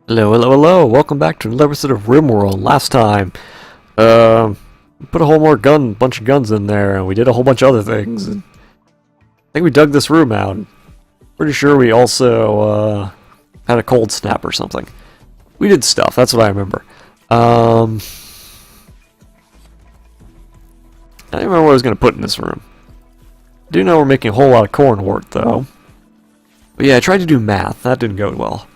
Hello, hello, hello! Welcome back to another episode of Rimworld. Last time, put a whole bunch of guns in there, and we did a whole bunch of other things. And I think we dug this room out. Pretty sure we also, had a cold snap or something. We did stuff, that's what I remember. I don't remember what I was going to put in this room. I do know we're making a whole lot of corn wort, though. But yeah, I tried to do math. That didn't go well.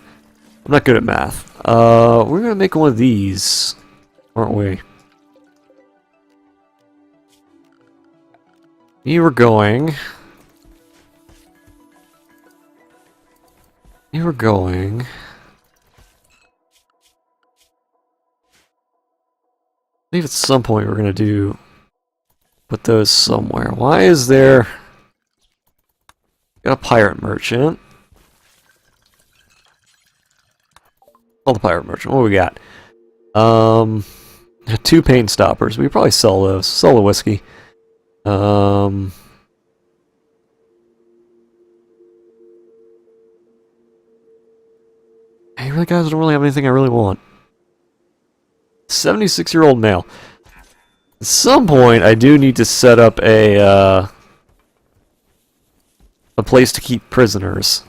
I'm not good at math. We're gonna make one of these, aren't we? You were going. I believe at some point we're gonna put those somewhere. Why is there? Got a pirate merchant. Oh, the pirate merchant. What do we got? 2 pain stoppers. We could probably sell those. Sell the whiskey. Hey, really, guys, I don't really have anything I really want. 76-year-old male. At some point, I do need to set up a place to keep prisoners.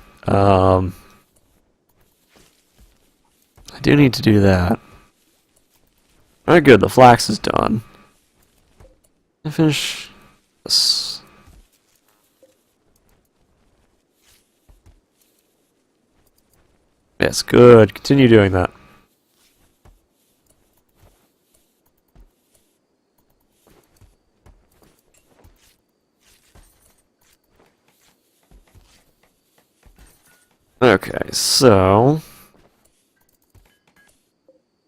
I do need to do that. Alright, good. The flax is done. I finish this. Yes, good. Continue doing that. Okay, so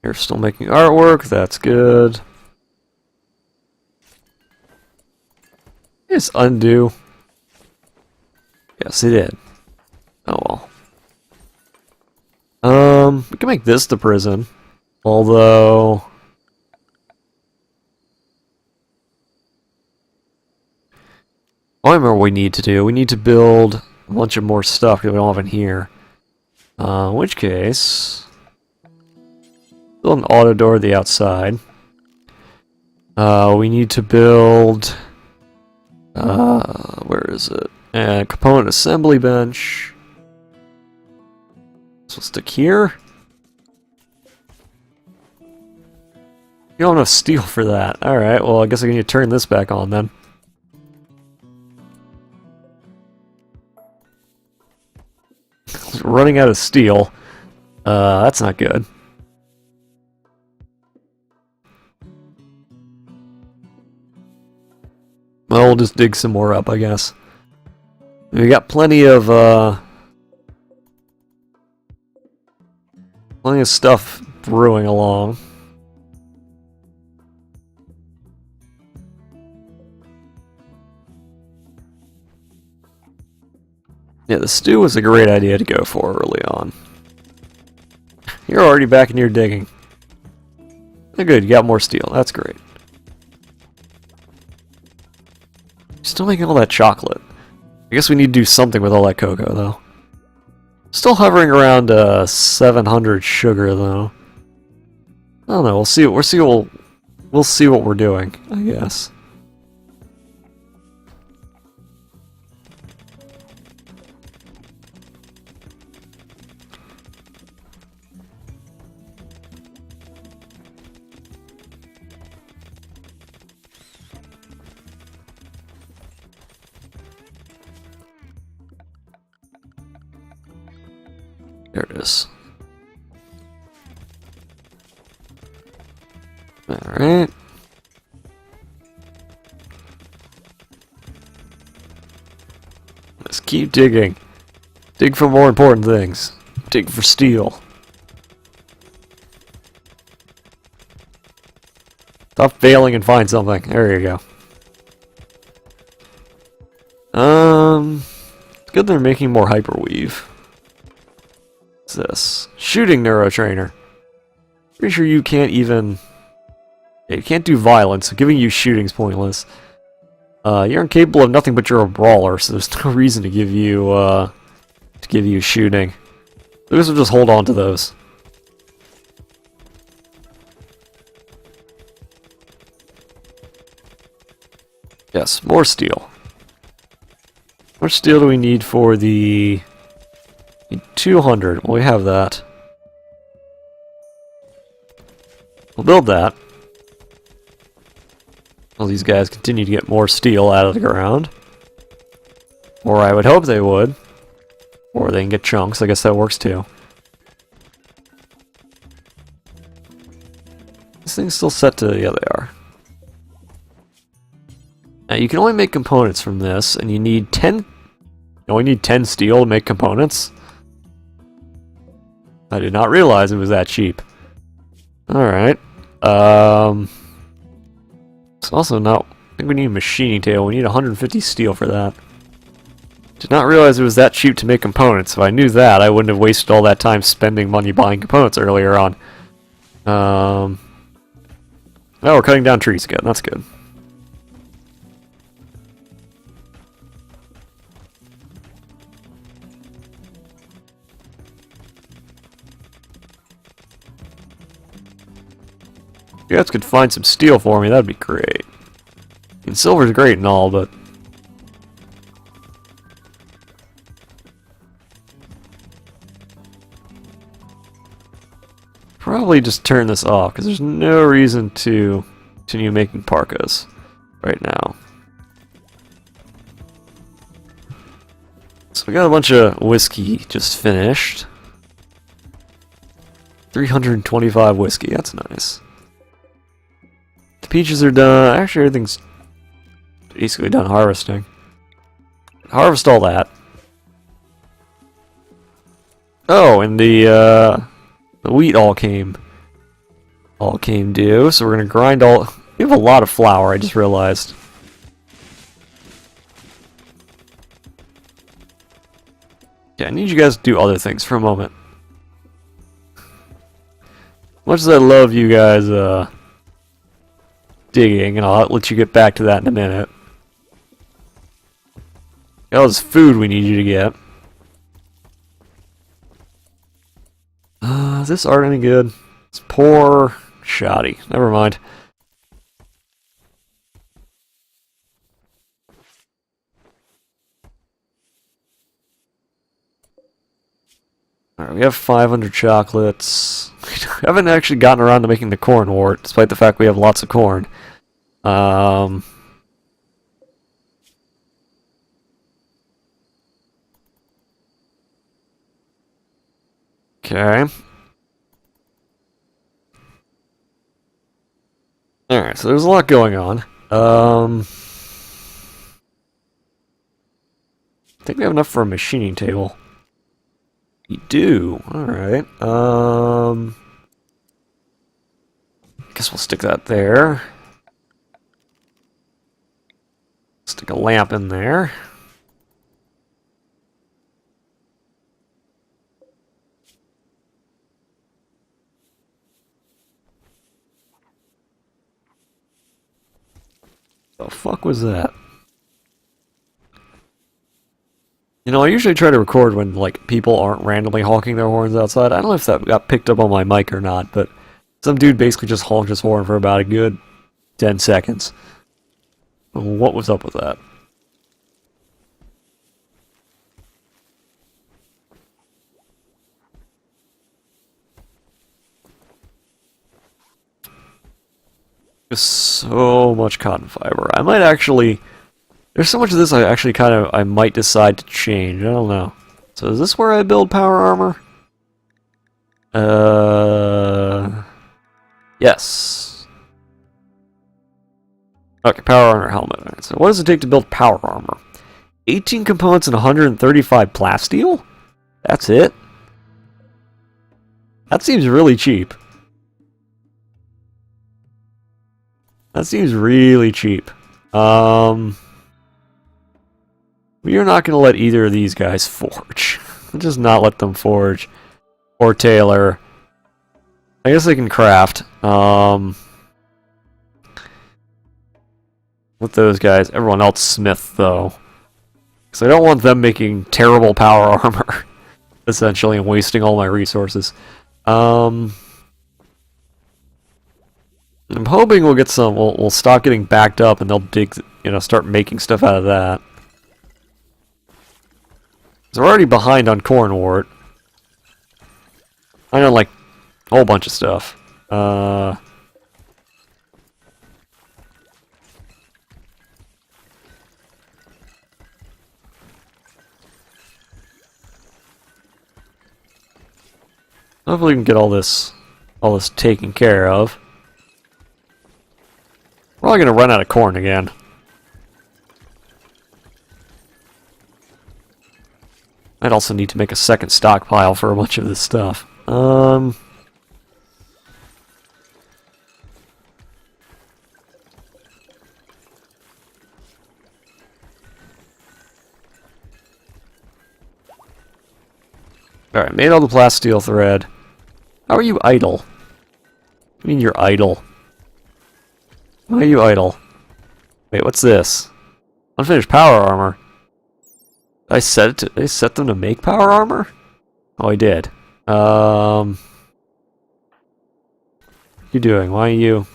you're still making artwork, that's good. Just undo. Yes, it did. Oh well. We can make this the prison. Although I remember what we need to do. We need to build a bunch of more stuff that we don't have in here. In which case, build an auto door to the outside. We need to build, where is it? A component assembly bench. So we'll stick here. You don't have enough steel for that. Alright, well I guess I need to turn this back on then. Running out of steel. That's not good. Well, we'll just dig some more up, I guess. We got plenty of stuff brewing along. Yeah, the stew was a great idea to go for early on. You're already back in your digging. Oh, good, you got more steel. That's great. Still making all that chocolate. I guess we need to do something with all that cocoa, though. Still hovering around 700 sugar, though. I don't know. We'll see. We'll see what we're doing, I guess. There it is. Alright. Let's keep digging. Dig for more important things. Dig for steel. Stop failing and find something. There you go. It's good they're making more hyperweave. This shooting neurotrainer. Pretty sure you can't even. Yeah, you can't do violence, so giving you shooting's pointless. You're incapable of nothing but you're a brawler, so there's no reason to give you shooting. I guess we'll just hold on to those. Yes, more steel. How much steel do we need for the... Need 200. Well, we have that. We'll build that. Well, these guys continue to get more steel out of the ground. Or I would hope they would. Or they can get chunks. I guess that works too. This thing's still set to... Yeah, they are. Now, you can only make components from this, and you need 10... You only need 10 steel to make components? I did not realize it was that cheap. Alright. It's also not... I think we need a machining table. We need 150 steel for that. Did not realize it was that cheap to make components. If I knew that, I wouldn't have wasted all that time spending money buying components earlier on. Oh, we're cutting down trees again. That's good. If you guys could find some steel for me, that'd be great. I mean, silver's great and all, but... Probably just turn this off, because there's no reason to continue making parkas right now. So we got a bunch of whiskey just finished. 325 whiskey, that's nice. The peaches are done. Actually, everything's basically done harvesting. Harvest all that. Oh, and the wheat all came due, so we're gonna grind all... We have a lot of flour, I just realized. Yeah, I need you guys to do other things for a moment. Much as I love you guys, digging, and I'll let you get back to that in a minute. That was food we need you to get. Is this art any good? It's poor, shoddy. Never mind. Alright, we have 500 chocolates. We haven't actually gotten around to making the corn wort, despite the fact we have lots of corn. Okay. Alright, so there's a lot going on. I think we have enough for a machining table. We do. Alright. I guess we'll stick that there. Stick a lamp in there. The fuck was that? You know, I usually try to record when, like, people aren't randomly honking their horns outside. I don't know if that got picked up on my mic or not, but some dude basically just honked his horn for about a good 10 seconds. What was up with that? Just so much cotton fiber. I might actually... There's so much of this I might decide to change. I don't know. So is this where I build power armor? Yes. Okay, power armor helmet. Alright, so what does it take to build power armor? 18 components and 135 plasteel? That's it? That seems really cheap. That seems really cheap. We are not going to let either of these guys forge. We'll just not let them forge. Or tailor. I guess they can craft. With those guys. Everyone else smith, though. Because I don't want them making terrible power armor. Essentially, and wasting all my resources. I'm hoping we'll get some. We'll stop getting backed up, and they'll dig start making stuff out of that. So we're already behind on corn wort. I know, like, a whole bunch of stuff. Hopefully we can get all this taken care of. We're probably gonna run out of corn again. I'd also need to make a second stockpile for a bunch of this stuff. Alright, made all the plasteel thread. How are you idle? I mean you're idle. Why are you idle? Wait, what's this? Unfinished power armor. I set them to make power armor? Oh, I did. What you doing? Why are you...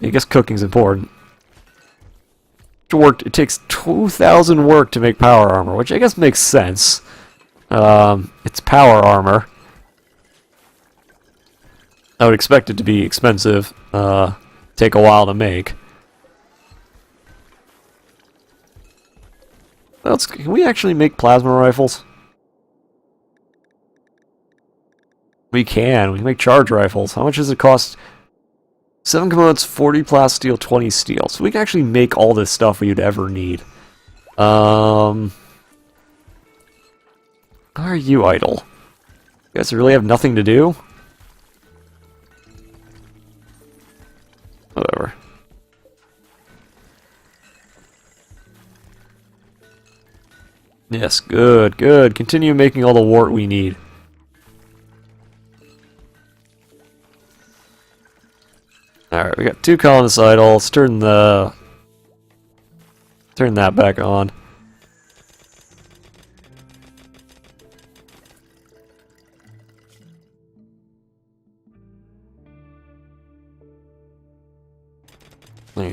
I guess cooking's important. It takes 2,000 work to make power armor, which I guess makes sense. It's power armor. I would expect it to be expensive. Take a while to make. Can we actually make plasma rifles? We can make charge rifles. How much does it cost? 7 components, 40 plasteel, 20 steel. So we can actually make all this stuff we'd ever need. How are you idle? You guys really have nothing to do? Whatever. Yes, good, good. Continue making all the wart we need. Alright, we got 2 colonists idle. Let's turn that back on.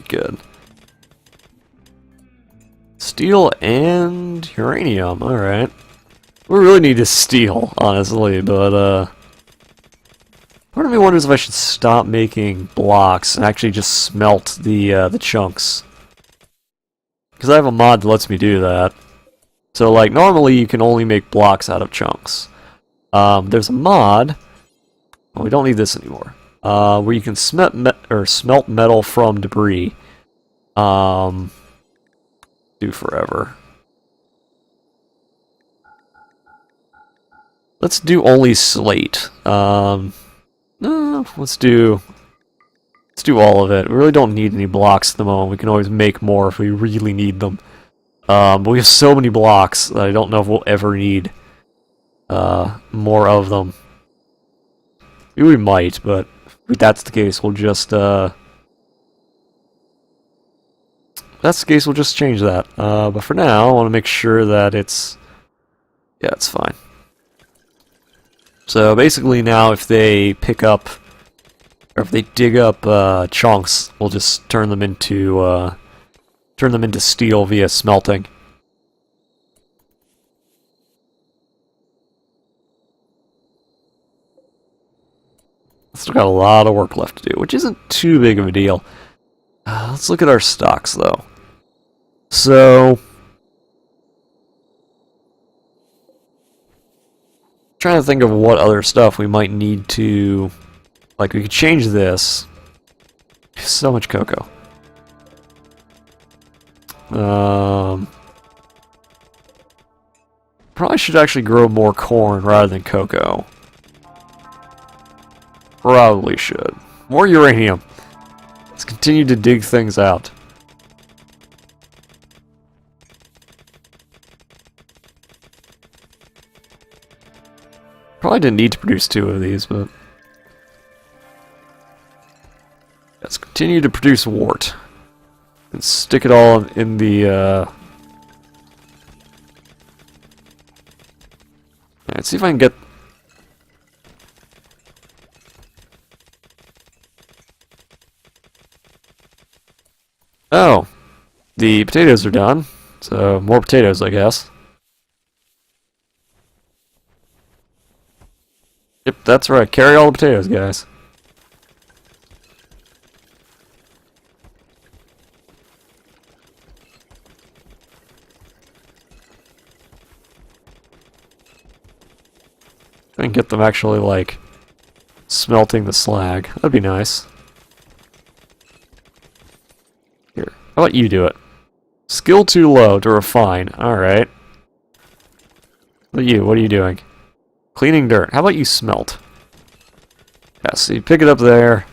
Good. Steel and uranium, alright. We really need is steel, honestly, but part of me wonders if I should stop making blocks and actually just smelt the chunks. Because I have a mod that lets me do that. So, like, normally you can only make blocks out of chunks. There's a mod... Well, we don't need this anymore. Where you can smelt metal from debris. Do forever. Let's do only slate. No, let's do all of it. We really don't need any blocks at the moment. We can always make more if we really need them. But we have so many blocks that I don't know if we'll ever need more of them. Maybe we might, but if that's the case, we'll just change that. But for now, I want to make sure that it's fine. So basically now if they pick up, or if they dig up chunks, we'll just turn them into steel via smelting. Still got a lot of work left to do, which isn't too big of a deal. Let's look at our stocks though. So, trying to think of what other stuff we might need to, like, we could change this. So much cocoa. Probably should actually grow more corn rather than cocoa. Probably should. More uranium. Let's continue to dig things out. Probably didn't need to produce 2 of these, but... Let's continue to produce wart. And stick it all in the, Let's see if I can get... Oh, The potatoes are done, so more potatoes, I guess. Yep, that's right. Carry all the potatoes, guys. And get them actually, like, smelting the slag. That'd be nice. Here, how about you do it? Skill too low to refine. Alright. What about you? What are you doing? Cleaning dirt. How about you smelt? Yeah, so you pick it up there,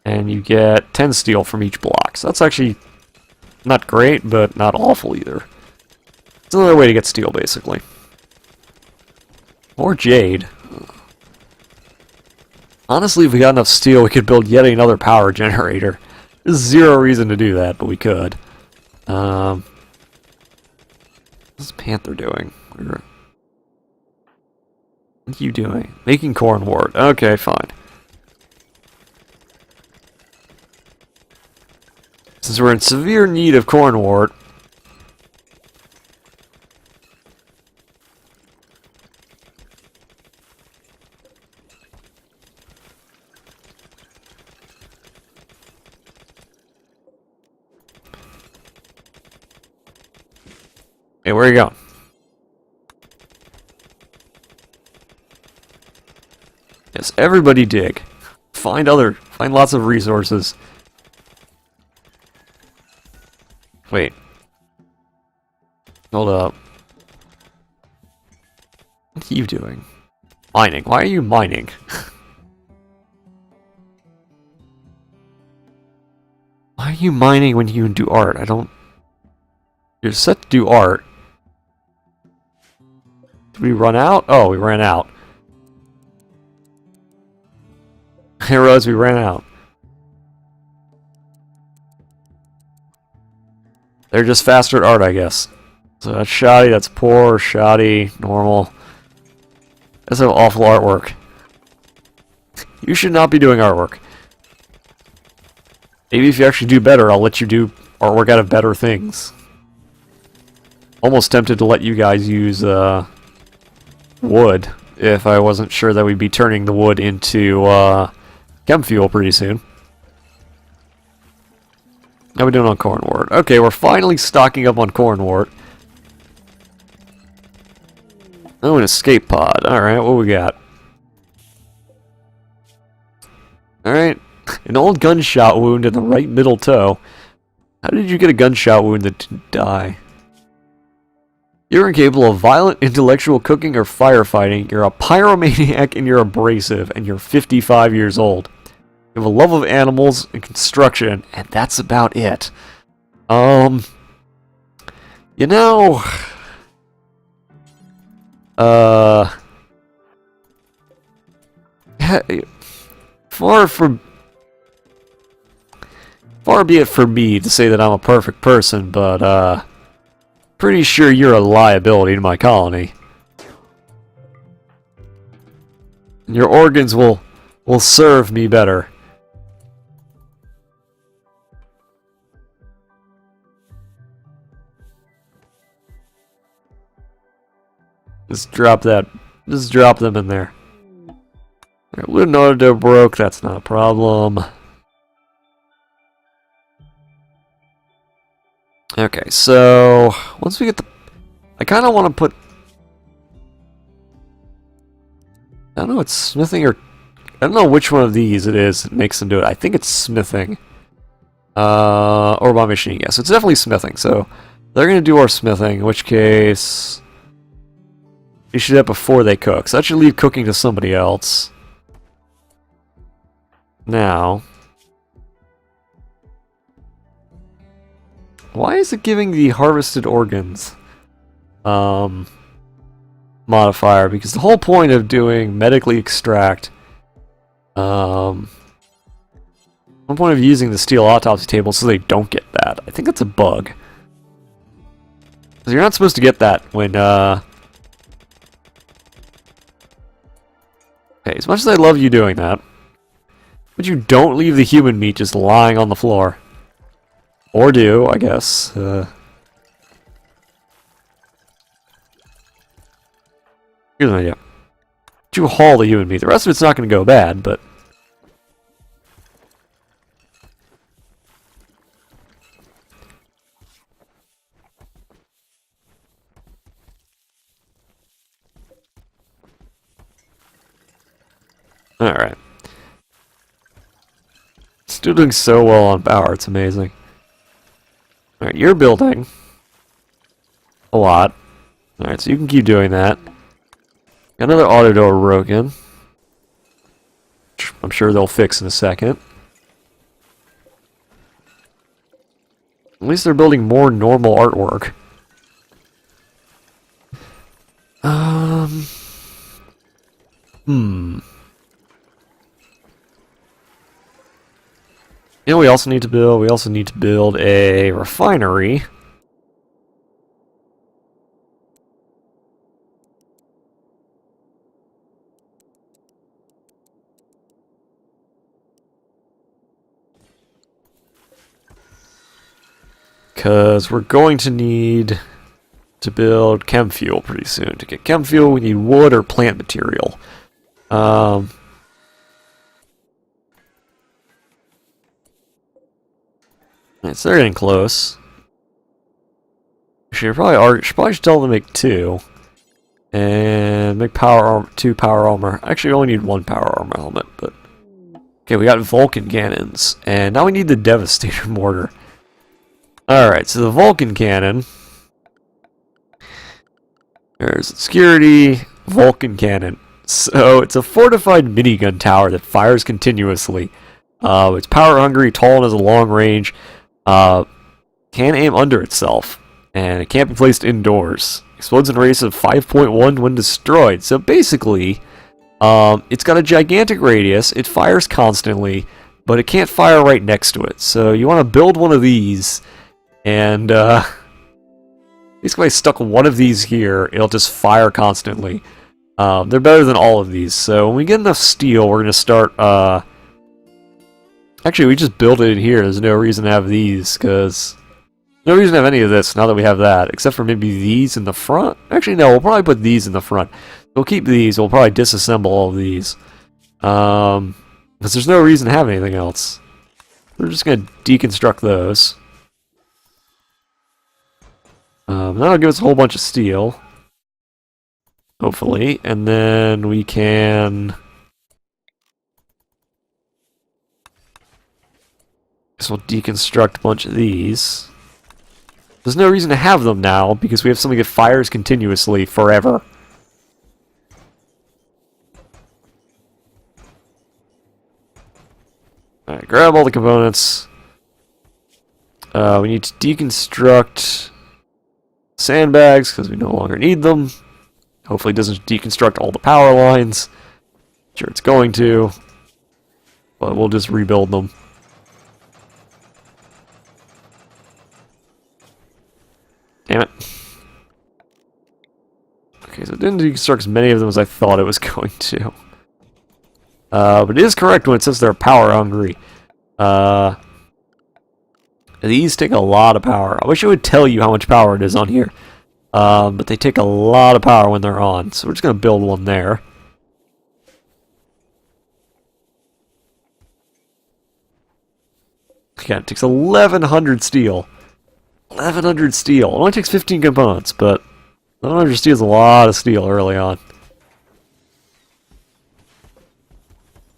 and you get 10 steel from each block. So that's actually not great, but not awful either. It's another way to get steel, basically. Or jade. Honestly, if we got enough steel, we could build yet another power generator. There's zero reason to do that, but we could. What's Panther doing? What are you doing? Making corn wart. Okay, fine. Since we're in severe need of corn wart, hey, where are you going? Yes, everybody dig. Find lots of resources. Wait. Hold up. What are you doing? Mining. Why are you mining? Why are you mining when you can do art? I don't... You're set to do art. Did we run out? Oh, we ran out. I realized we ran out. They're just faster at art, I guess. So that's shoddy, that's poor, shoddy, normal. That's some awful artwork. You should not be doing artwork. Maybe if you actually do better, I'll let you do artwork out of better things. Almost tempted to let you guys use wood if I wasn't sure that we'd be turning the wood into chem fuel pretty soon. How are we doing on corn wart? Okay, we're finally stocking up on corn wart. Oh, an escape pod. Alright, what we got? Alright, an old gunshot wound in the right middle toe. How did you get a gunshot wound that didn't die? You're incapable of violent intellectual cooking or firefighting. You're a pyromaniac and you're abrasive, and you're 55 years old. You have a love of animals and construction, and that's about it. You know... Far be it from me to say that I'm a perfect person, but, pretty sure you're a liability to my colony. And your organs will serve me better. Just drop that. Just drop them in there. Wooden auto broke, that's not a problem. Okay, so once we get the... I kind of want to put... I don't know, it's smithing or... I don't know which one of these it is that makes them do it. I think it's smithing. Or by machining, yes. It's definitely smithing, so they're going to do our smithing, in which case... We should do it before they cook, so that should leave cooking to somebody else. Now... Why is it giving the harvested organs modifier? Because the whole point of doing medically extract, one point of using the steel autopsy table so they don't get that. I think that's a bug. Because you're not supposed to get that when, Okay, as much as I love you doing that, but you don't leave the human meat just lying on the floor. Or do, I guess. Here's an idea. You haul the you and me. The rest of it's not going to go bad, but... Alright. Still doing so well on power, it's amazing. Alright, you're building. A lot. Alright, so you can keep doing that. Got another auto door broken. I'm sure they'll fix in a second. At least they're building more normal artwork. You know what we also need to build? We also need to build a refinery. Because we're going to need to build chem fuel pretty soon. To get chem fuel, we need wood or plant material. So they're getting close. Should probably should tell them to make 2. And make two power armor. Actually, we only need 1 power armor helmet, but... Okay, we got Vulcan cannons. And now we need the Devastator mortar. Alright, so the Vulcan cannon... There's security, Vulcan cannon. So, it's a fortified minigun tower that fires continuously. It's power hungry, tall, and has a long range. Can aim under itself, and it can't be placed indoors. Explodes in a radius of 5.1 when destroyed. So basically, it's got a gigantic radius, it fires constantly, but it can't fire right next to it. So you want to build one of these, and basically I stuck one of these here, it'll just fire constantly. They're better than all of these, so when we get enough steel, we're going to start... Actually, we just built it in here. There's no reason to have these, because... No reason to have any of this now that we have that, except for maybe these in the front. Actually, no, we'll probably put these in the front. We'll keep these. We'll probably disassemble all of these. Because there's no reason to have anything else. We're just going to deconstruct those. That'll give us a whole bunch of steel. Hopefully. And then we can... Guess we'll deconstruct a bunch of these. There's no reason to have them now, because we have something that fires continuously forever. Alright, grab all the components. We need to deconstruct sandbags, because we no longer need them. Hopefully it doesn't deconstruct all the power lines. Sure it's going to. But we'll just rebuild them. Damn it. Okay, so it didn't deconstruct as many of them as I thought it was going to. But it is correct when it says they're power hungry. These take a lot of power. I wish it would tell you how much power it is on here. But they take a lot of power when they're on. So we're just going to build one there. Again, it takes 1,100 steel. 1,100 steel. It only takes 15 components, but 1,100 steel is a lot of steel early on.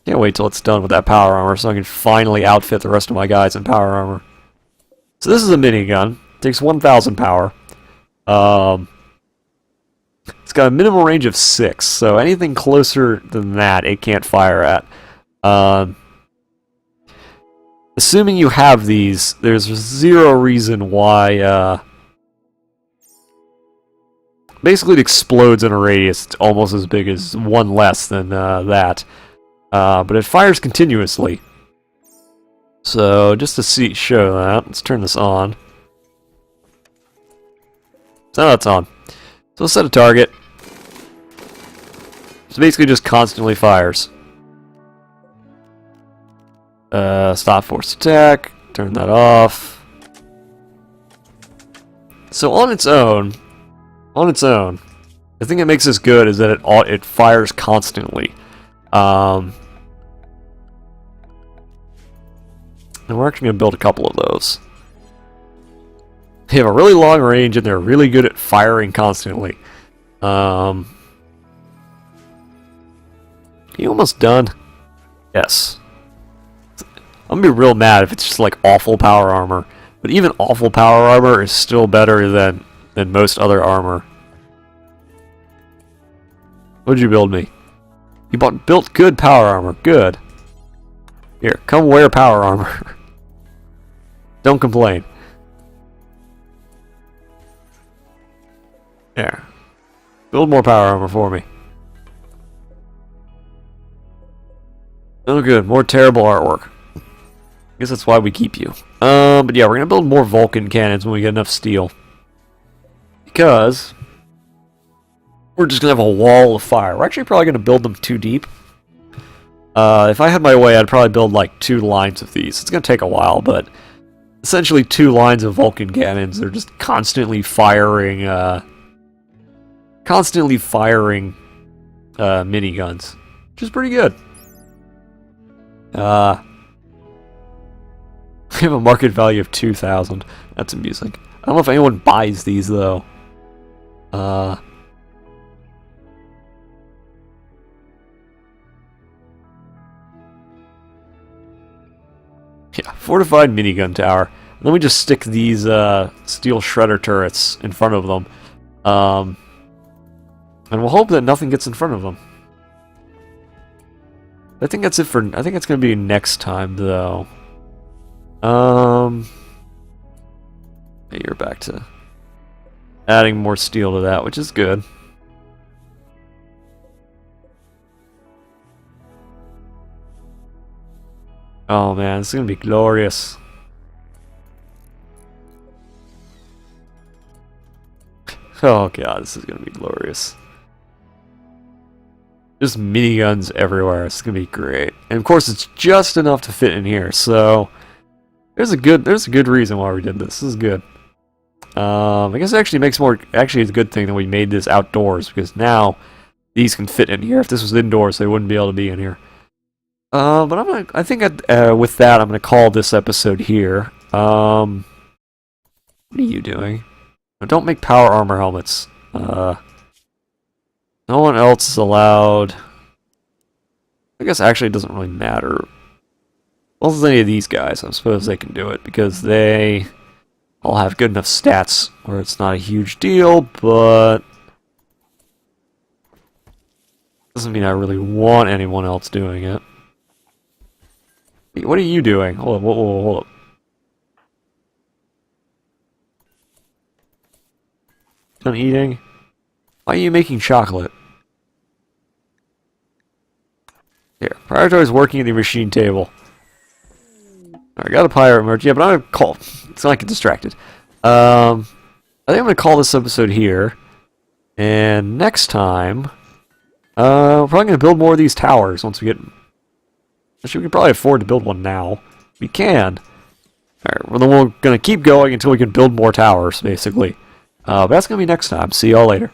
Can't wait till it's done with that power armor so I can finally outfit the rest of my guys in power armor. So this is a minigun. It takes 1,000 power. It's got a minimum range of 6, so anything closer than that it can't fire at. Assuming you have these, there's zero reason why, basically it explodes in a radius almost as big as one less than that. But it fires continuously. So, just to show that, let's turn this on. So now it's on. So let's set a target. So basically just constantly fires. Stop force attack. Turn that off. So on its own, the thing that makes this good is that it fires constantly. And we're actually going to build a couple of those. They have a really long range and they're really good at firing constantly. You almost done? Yes. I'm gonna be real mad if it's just like awful power armor. But even awful power armor is still better than most other armor. What'd you build me? You built good power armor. Good. Here, come wear power armor. Don't complain. There. Build more power armor for me. Oh good, more terrible artwork. I guess that's why we keep you. But yeah, we're gonna build more Vulcan cannons when we get enough steel. Because we're just gonna have a wall of fire. We're actually probably gonna build them too deep. If I had my way, I'd probably build like 2 lines of these. It's gonna take a while, but essentially 2 lines of Vulcan cannons. They're just constantly firing miniguns, which is pretty good. We have a market value of 2,000. That's amusing. I don't know if anyone buys these though. Yeah, fortified minigun tower. And then we just stick these steel shredder turrets in front of them. And we'll hope that nothing gets in front of them. I think that's it for... I think it's going to be next time, though. You're back to adding more steel to that, which is good. Oh man, this is going to be glorious. Oh god, this is going to be glorious. Just miniguns everywhere. It's gonna be great, and of course, it's just enough to fit in here. So there's a good reason why we did this. This is good. I guess it actually makes more. Actually, it's a good thing that we made this outdoors because now these can fit in here. If this was indoors, they wouldn't be able to be in here. But I think with that, I'm gonna call this episode here. What are you doing? Don't make power armor helmets. No one else is allowed. I guess actually it doesn't really matter. Well, as any of these guys, I suppose they can do it because they all have good enough stats where it's not a huge deal, but doesn't mean I really want anyone else doing it. What are you doing? Hold up, hold up. Done eating? Why are you making chocolate? Here, prioritize working at the machine table. I got a pirate merge. Yeah, but I'm gonna call. It's not like I get distracted. I think I'm gonna call this episode here. And next time, we're probably gonna build more of these towers once we get. Actually, we can probably afford to build one now. We can. Alright, well then we're gonna keep going until we can build more towers, basically. But that's gonna be next time. See y'all later.